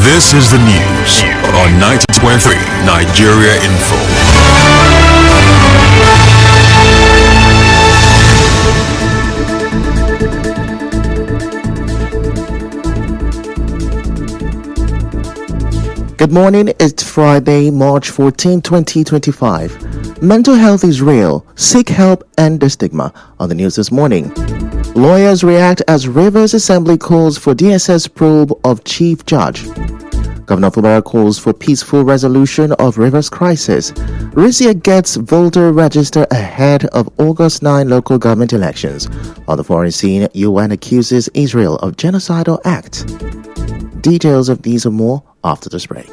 This is the news on 90.3 Nigeria Info. Good morning, it's Friday, March 14, 2025. Mental health is real. Seek help and the stigma. On the news this morning, lawyers react as Rivers Assembly calls for DSS probe of Chief Judge. Governor Fubara calls for peaceful resolution of Rivers crisis. Risia gets voter register ahead of August 9 local government elections. On the foreign scene, UN accuses Israel of genocidal act. Details of these and more after this break.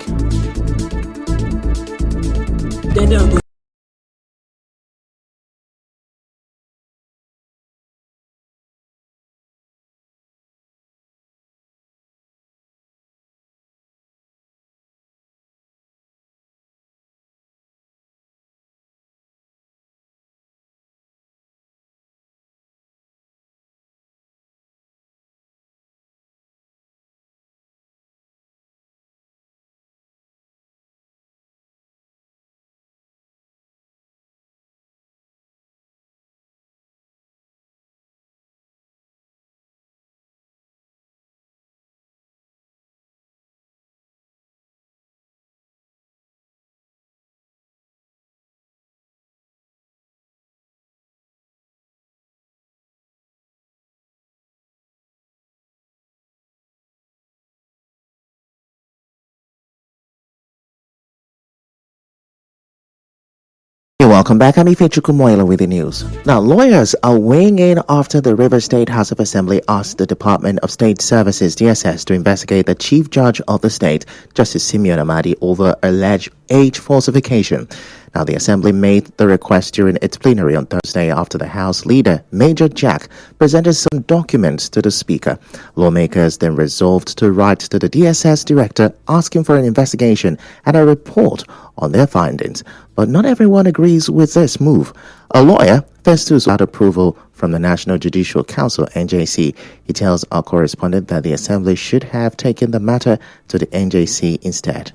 Welcome back. I'm Ifechuku Moila with the news. Now, lawyers are weighing in after the Rivers State House of Assembly asked the Department of State Services, DSS, to investigate the Chief Judge of the state, Justice Simeon Amadi, over alleged age falsification. Now, the Assembly made the request during its plenary on Thursday after the House Leader, Major Jack, presented some documents to the Speaker. Lawmakers then resolved to write to the DSS Director asking for an investigation and a report on their findings. But not everyone agrees with this move. A lawyer, Festus, got approval from the National Judicial Council, NJC. He tells our correspondent that the Assembly should have taken the matter to the NJC instead.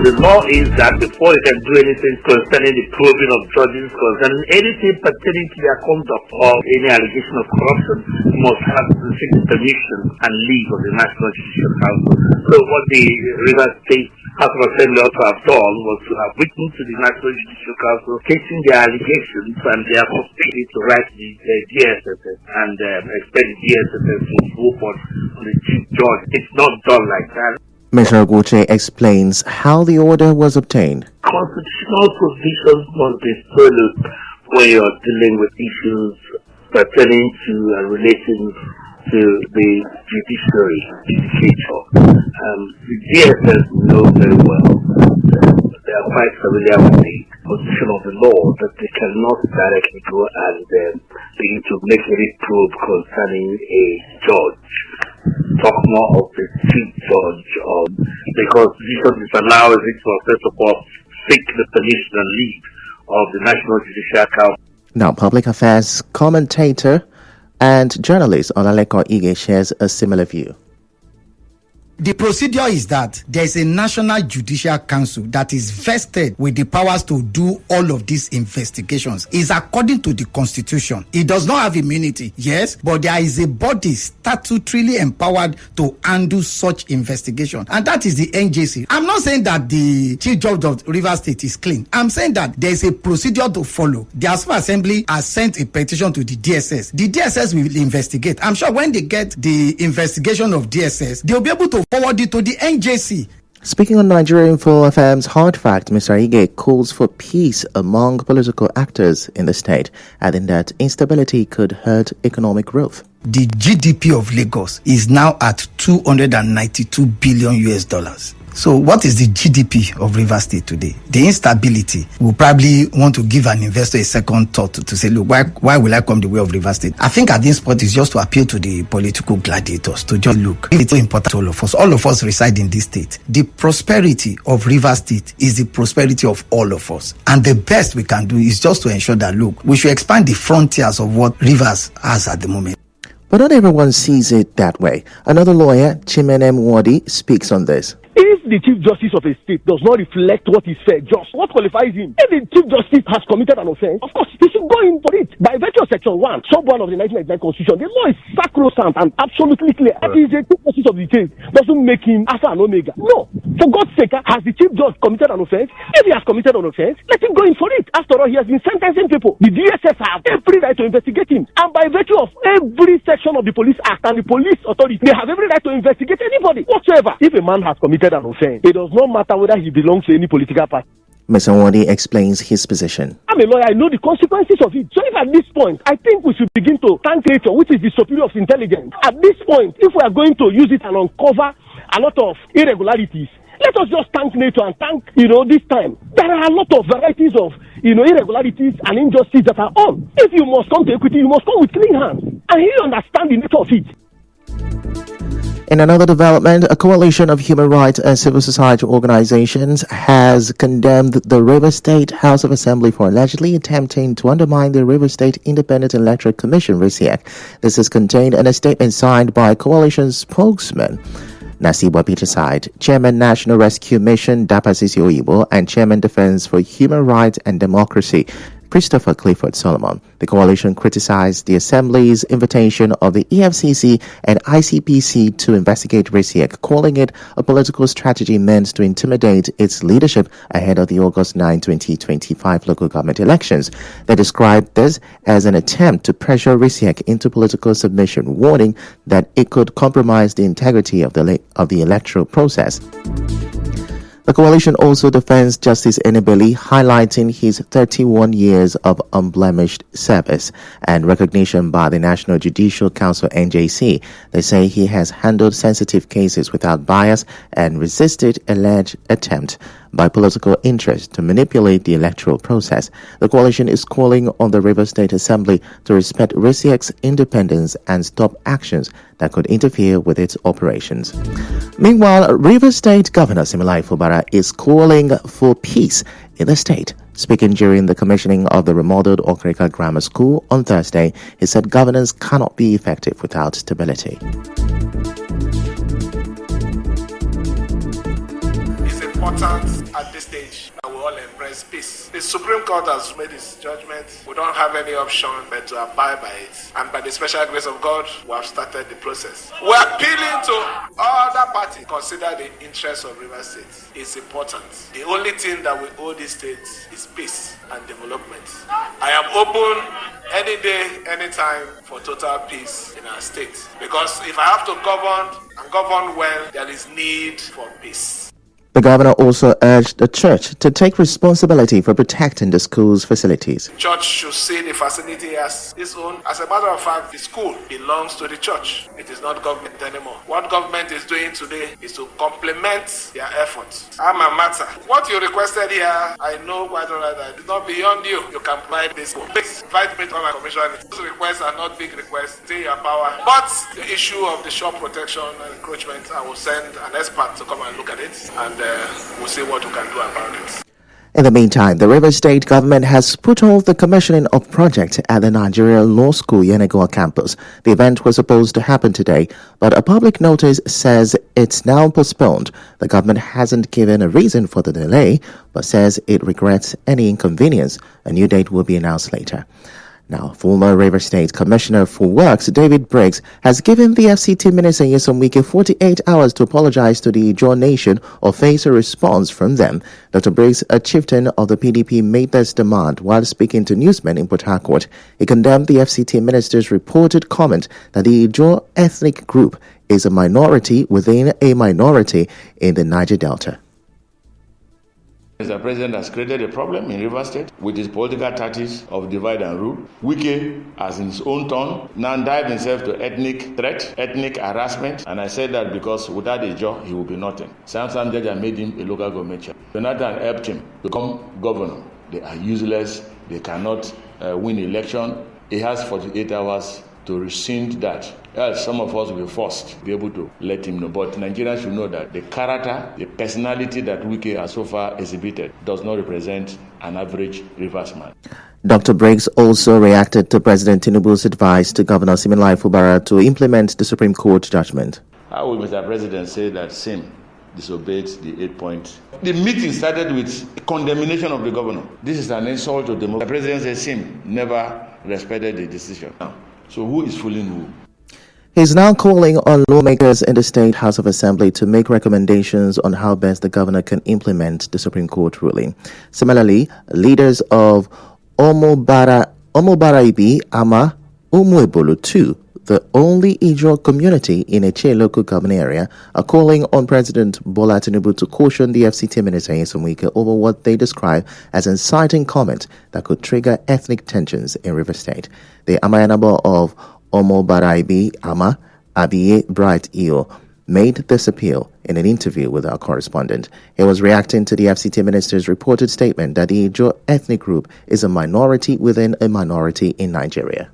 The law is that before they can do anything concerning the probing of judges, concerning anything pertaining to their conduct or any allegation of corruption, must have to seek permission and leave of the National Judicial Council. So what the Rivers State House of Assembly also have done was to have written to the National Judicial Council, stating their allegations, and they have proceeded to write the DSSS and expect the DSSS to report on the Chief Judge. It's not done like that. Mr. Oguche explains how the order was obtained. Constitutional provisions must be followed when you're dealing with issues pertaining to and relating to the judiciary, judicature. The DSS know very well, they are quite familiar with the position of the law, that they cannot directly go and begin to make any probe concerning a judge. Talk more of the Chief Judge, because this disallows it to first of all seek the permission and leave of the National Judicial Council. Now, public affairs commentator and journalist Olaleko Ige shares a similar view. The procedure is that there is a National Judicial Council that is vested with the powers to do all of these investigations. It's according to the Constitution. It does not have immunity, yes, but there is a body statutorily empowered to handle such investigation, and that is the NJC. I'm not saying that the Chief Judge of Rivers State is clean. I'm saying that there is a procedure to follow. The House of Assembly has sent a petition to the DSS. The DSS will investigate. I'm sure when they get the investigation of DSS, they'll be able to forward it to the NJC. Speaking on Nigeria Info FM's Hard Fact, Mr. Ige calls for peace among political actors in the state, adding that instability could hurt economic growth. The GDP of Lagos is now at $292 billion US. So what is the GDP of Rivers State today? The instability will probably want to give an investor a second thought to say, look, why will I come the way of Rivers State? I think at this point it's just to appeal to the political gladiators to just look. It's so important to all of us. All of us reside in this state. The prosperity of Rivers State is the prosperity of all of us. And the best we can do is just to ensure that, look, we should expand the frontiers of what Rivers has at the moment. But not everyone sees it that way. Another lawyer, Chimene Mwodi, speaks on this. If the Chief Justice of a state does not reflect what is fair, just what qualifies him? If the Chief Justice has committed an offense, of course, he should go in for it. By virtue of Section 1, Sub 1 of the 1999 Constitution, the law is sacrosanct and absolutely clear. That is the Chief Justice of the state doesn't make him Alpha and Omega. No. For God's sake, has the Chief Judge committed an offense? If he has committed an offense, let him go in for it. After all, he has been sentencing people. The DSS have every right to investigate him. And by virtue of every section of the Police Act and the police authority, they have every right to investigate anybody whatsoever. If a man has committed an offense, it does not matter whether he belongs to any political party. Mr. Nwodi explains his position. I'm a lawyer, I know the consequences of it. So if at this point, I think we should begin to thank nature, which is the superior of intelligence. At this point, if we are going to use it and uncover a lot of irregularities, let us just thank nature and thank, this time. There are a lot of varieties of, irregularities and injustice that are on. If you must come to equity, you must come with clean hands. And he understand the nature of it. In another development, a coalition of human rights and civil society organizations has condemned the Rivers State House of Assembly for allegedly attempting to undermine the Rivers State Independent Electoral Commission, RISIEC. This is contained in a statement signed by coalition spokesman Nasiba Peterside, Chairman National Rescue Mission Dapa Sisi Oyibo, and Chairman Defense for Human Rights and Democracy Christopher Clifford Solomon. The coalition criticized the Assembly's invitation of the EFCC and ICPC to investigate RISIEC, calling it a political strategy meant to intimidate its leadership ahead of the August 9, 2025 local government elections. They described this as an attempt to pressure RISIEC into political submission, warning that it could compromise the integrity of the electoral process. The coalition also defends Justice Enebeli, highlighting his 31 years of unblemished service and recognition by the National Judicial Council (NJC). They say he has handled sensitive cases without bias and resisted alleged attempt by political interest to manipulate the electoral process. The coalition is calling on the Rivers State Assembly to respect RISIEC's independence and stop actions that could interfere with its operations. Meanwhile, Rivers State Governor Similai Fubara is calling for peace in the state. Speaking during the commissioning of the remodeled Okrika Grammar School on Thursday, he said governance cannot be effective without stability. It's important at this stage that we all embrace peace. The Supreme Court has made its judgment. We don't have any option but to abide by it. And by the special grace of God, we have started the process. We're appealing to other parties. Consider the interests of Rivers State. It's important. The only thing that we owe this state is peace and development. I am open any day, anytime for total peace in our state. Because if I have to govern and govern well, there is need for peace. The governor also urged the church to take responsibility for protecting the school's facilities. Church should see the facility as its own. As a matter of fact, the school belongs to the church. It is not government anymore. What government is doing today is to complement their efforts. Alma matter. What you requested here, I know quite all right that it's not beyond you. You can provide this. Please invite me to my commission. Those requests are not big requests. Stay your power. But the issue of the shop protection and encroachment, I will send an expert to come and look at it. And we'll see what we can do about it. In the meantime, the Rivers State government has put off the commissioning of project at the Nigeria Law School Yenagoa campus. The event was supposed to happen today, but a public notice says it's now postponed. The government hasn't given a reason for the delay, but says it regrets any inconvenience. A new date will be announced later. Now, former Rivers State Commissioner for Works, David Briggs, has given the FCT Minister Nyesom Wike 48 hours to apologize to the Ijaw Nation or face a response from them. Dr. Briggs, a chieftain of the PDP, made this demand while speaking to newsmen in Port Harcourt. He condemned the FCT Minister's reported comment that the Ijaw ethnic group is a minority within a minority in the Niger Delta. The president has created a problem in Rivers State with his political tactics of divide and rule. Wike, as in his own turn, now dived himself to ethnic threat, ethnic harassment, and I said that because without a job, he will be nothing. Sam Jaja made him a local government chair. Jonathan helped him become governor. They are useless. They cannot win election. He has 48 hours to rescind that. Else, some of us will be forced to be able to let him know. But Nigerians should know that the character, the personality that Wike has so far exhibited does not represent an average Rivers man. Dr. Briggs also reacted to President Tinubu's advice to Governor Siminalayi Fubara to implement the Supreme Court judgment. How will Mr. President say that SIM disobeyed the 8-point? The meeting started with condemnation of the governor. This is an insult to democracy. The president says SIM never respected the decision. So who is fooling who? He's now calling on lawmakers in the State House of Assembly to make recommendations on how best the governor can implement the Supreme Court ruling. Similarly, leaders of Omobaraibi, Ama, Umuebolu 2, the only Ijaw community in Eche local government area, are calling on President Bola Tinubu to caution the FCT Minister Nyesom Wike over what they describe as inciting comment that could trigger ethnic tensions in Rivers State. The Amayanabo of Omobaraibi, Ama, Abiye Bright Iyo, made this appeal in an interview with our correspondent. He was reacting to the FCT minister's reported statement that the Ijaw ethnic group is a minority within a minority in Nigeria.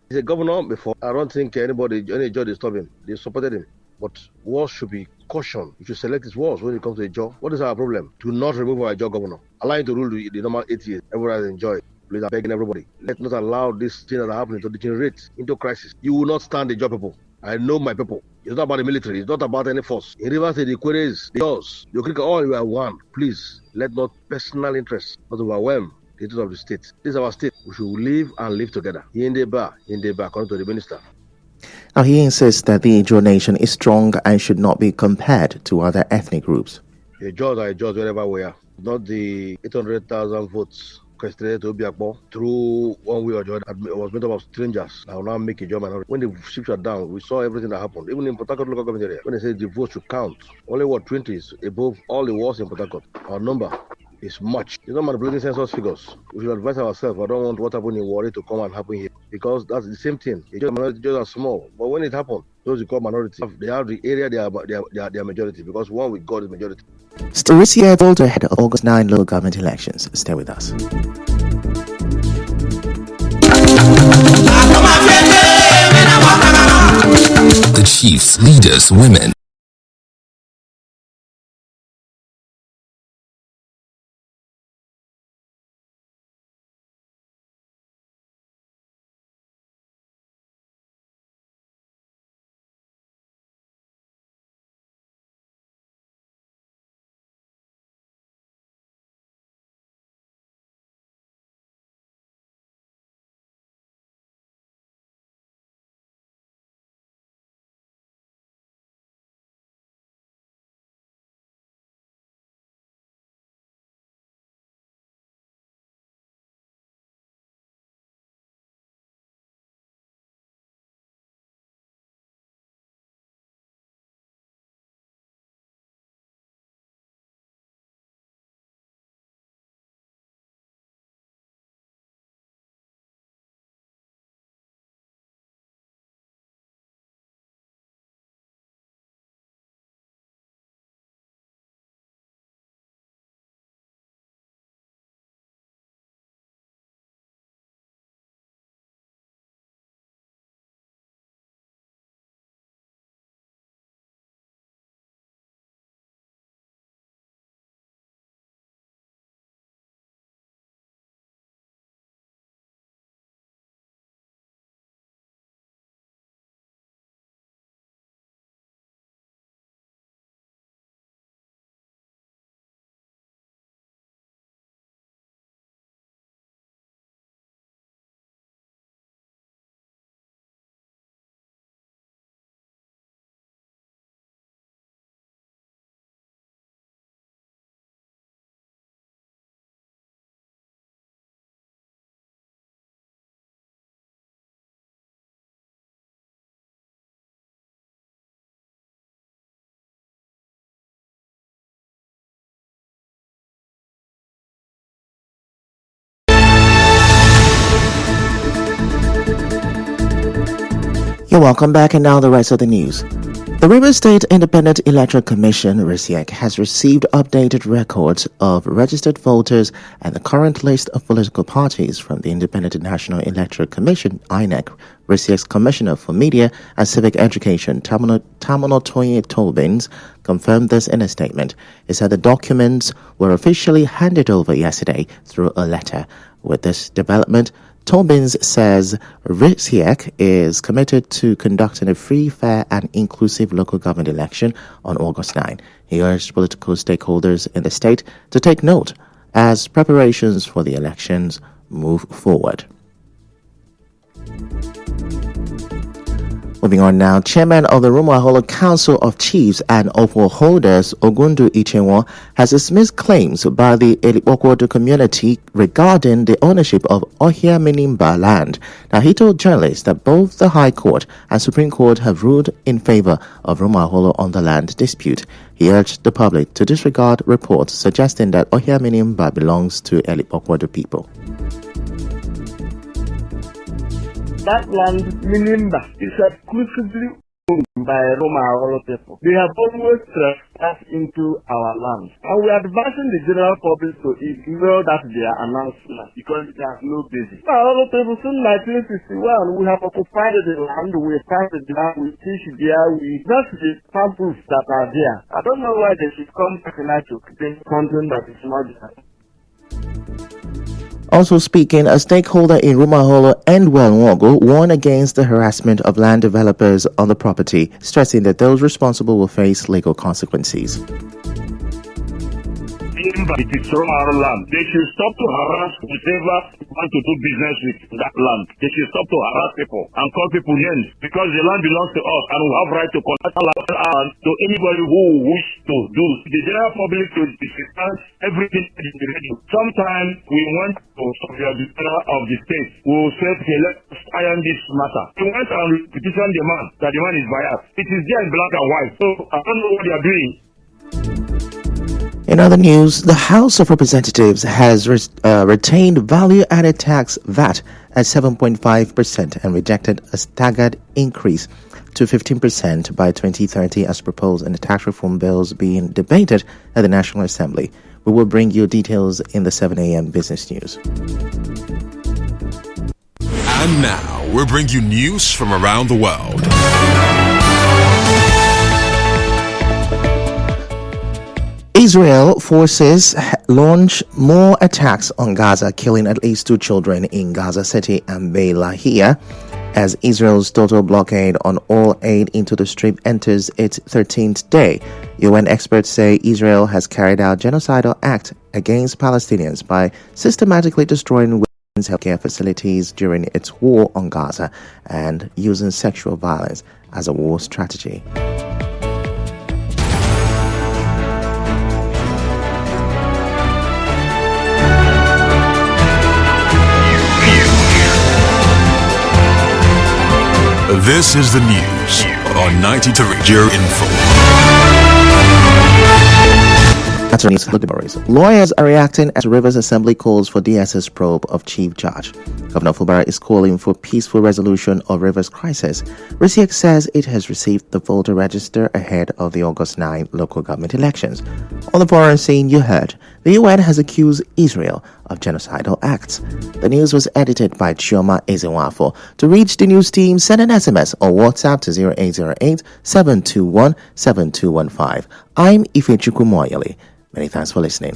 He's a governor before. I don't think any judge disturbed him. They supported him. But words should be cautioned. You should select his words when it comes to a job. What is our problem? Do not remove our job governor. Allow him to rule the normal 8 years. Everyone has enjoyed. Please, I'm begging everybody. Let's not allow this thing that are happening to degenerate into crisis. You will not stand the job people. I know my people. It's not about the military. It's not about any force. In Rivers State, the query is the yours. You click all you are one. Please, let not personal interests not overwhelm the interest of the state. This is our state. We should live and live together. In the bar, according to the minister. Now, he insists that the Ijaw nation is strong and should not be compared to other ethnic groups. The Ijaws are Ijaws wherever we are. Not the 800,000 votes questioned to Obiakpo through one way or the other. It was made up of strangers that will now make a job minority. When the ships were down, we saw everything that happened. Even in Port Harcourt local government area, when they said the votes should count, only 20 is above all the wards in Port Harcourt. Our number is much. It's not manipulating census figures. We should advise ourselves. I don't want what happened in Warri to come and happen here, because that's the same thing. The minorities are small, but when it happens, those who call minority, they have the area, they are majority, because one with God is majority. Starisia Volta ahead of August 9 local government elections. Stay with us. The chiefs, leaders, women. You're welcome back, and now the rest of the news. The Rivers State Independent Electoral Commission, RISIEC, has received updated records of registered voters and the current list of political parties from the Independent National Electoral Commission, INEC. RISIEC's Commissioner for Media and Civic Education, Tamonotoye Tobins, confirmed this in a statement. It said the documents were officially handed over yesterday through a letter. With this development, Tobins says RISIEC is committed to conducting a free, fair and inclusive local government election on August 9. He urged political stakeholders in the state to take note as preparations for the elections move forward. Moving on now, Chairman of the Rumuaholo Council of Chiefs and Ofo Holders, Ogundu Ichenwo, has dismissed claims by the Elipokwodo community regarding the ownership of Ohia Minimba land. Now, he told journalists that both the High Court and Supreme Court have ruled in favor of Rumuaholo on the land dispute. He urged the public to disregard reports suggesting that Ohia Minimba belongs to Elipokwodo people. That land, Minimba, is exclusively owned by Rumuaholo people. They have always trespassed into our land. And we are advising the general public to ignore that their announcement because it has no basis. Rumuaholo people, since 1961, we have occupied the land, we planted there, we fish there, that's the samples that are there. I don't know why they should come back and to claim something that is not there. Also speaking, a stakeholder in Rumuaholo, Endwell Nwogo, warned against the harassment of land developers on the property, stressing that those responsible will face legal consequences. It is Rumuaholo land. They should stop to harass whoever want to do business with that land. They should stop to harass people and call people names because the land belongs to us and we have right to contact land to anybody who wish to do. The general public to discuss everything in the radio. Sometimes we want to the of the state who will say, okay, let's iron this matter. We went and petition the man that the man is biased. It is there in black and white. So I don't know what they are doing. In other news, the House of Representatives has retained value-added tax VAT at 7.5% and rejected a staggered increase to 15% by 2030 as proposed in the tax reform bills being debated at the National Assembly. We will bring you details in the 7 a.m. business news. And now, we'll bring you news from around the world. Israel forces launch more attacks on Gaza, killing at least 2 children in Gaza City and Beit Lahia, as Israel's total blockade on all aid into the Strip enters its 13th day. UN experts say Israel has carried out a genocidal act against Palestinians by systematically destroying women's healthcare facilities during its war on Gaza and using sexual violence as a war strategy. This is the news on 93 Nigeria Info. Lawyers are reacting as Rivers Assembly calls for DSS probe of Chief Judge. Governor Fubara is calling for peaceful resolution of Rivers crisis. RISIEC says it has received the voter register ahead of the August 9 local government elections. On the foreign scene, you heard the UN has accused Israel of genocidal acts. The news was edited by Chioma Ezenwafo. To reach the news team, send an SMS or WhatsApp to 0808-721-7215. I'm Ifechukwu Moyele. Many thanks for listening.